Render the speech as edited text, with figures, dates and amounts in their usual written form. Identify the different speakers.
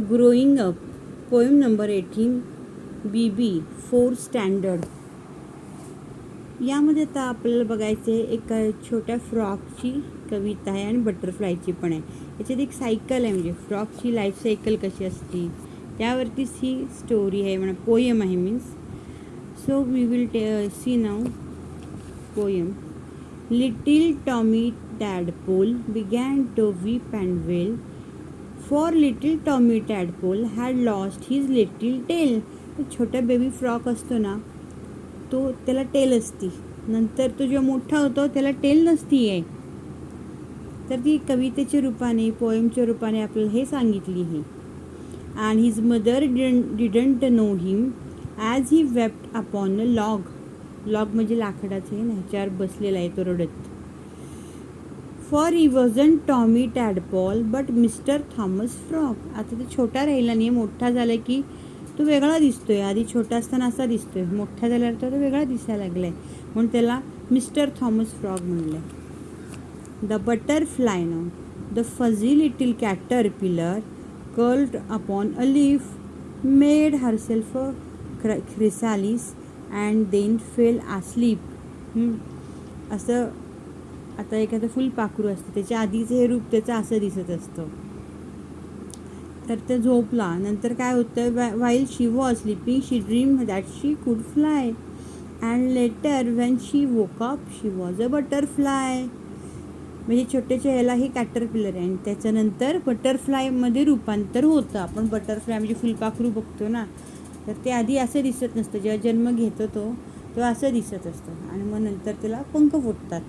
Speaker 1: Growing up, poem number 18, BB 4 standard. यामध्ये आता आपल्याला बघायचं आहे एक छोट्या फ्रॉकची कविता आहे आणि बटरफ्लायची पण आहे. याच्यात एक सायकल आहे, म्हणजे फ्रॉकची लाईफ सायकल कशी असते त्यावरतीच ही स्टोरी आहे, म्हणा पोयम आहे means. So we will see now poem. Little Tommy tadpole began to weep and wail, for little Tommy Tadpole had lost his little tail. छोटा बेबी फ्रॉक असतो ना, तो त्याला टेल असती, नंतर तो जेव्हा मोठा होतो त्याला टेल नसती आहे. तर ती कवितेच्या रूपाने, पोएमच्या रूपाने आपल्याला हे सांगितली आहे. And his mother didn't know him as he wept upon a log. Log म्हणजे लाकडाचं आहे ना, ह्याच्यावर बसलेला आहे तो रडत. For he wasn't Tommy Tadpole but Mister Thomas Frog. आता ते छोटा राहिला नाही, मोठा झाला की तो वेगळा दिसतोय. आधी छोटा असताना असा दिसतोय, मोठा झाल्यावर तो वेगळा दिसायला लागलाय, म्हणून त्याला मिस्टर थॉमस फ्रॉग म्हणलंय. The butterfly no, the fuzzy little caterpillar curled upon a leaf made herself a chrysalis and then fell asleep. असं आता एखादं फुलपाखरू असतं, त्याच्या आधीचं हे रूप त्याचं असं दिसत असतं. तर ते झोपला, नंतर काय होतं, while she was sleeping she dream that she could fly and later when she woke up she was a butterfly. म्हणजे छोट्याच्या ह्याला हे कॅटरपिलर आहे आणि त्याच्यानंतर बटरफ्लायमध्ये रूपांतर होतं. आपण बटरफ्लाय म्हणजे फुलपाखरू बघतो ना, तर ते आधी असं दिसत नसतं. जेव्हा जन्म घेतो तो तेव्हा असं दिसत असतं आणि मग नंतर त्याला पंख फुटतात.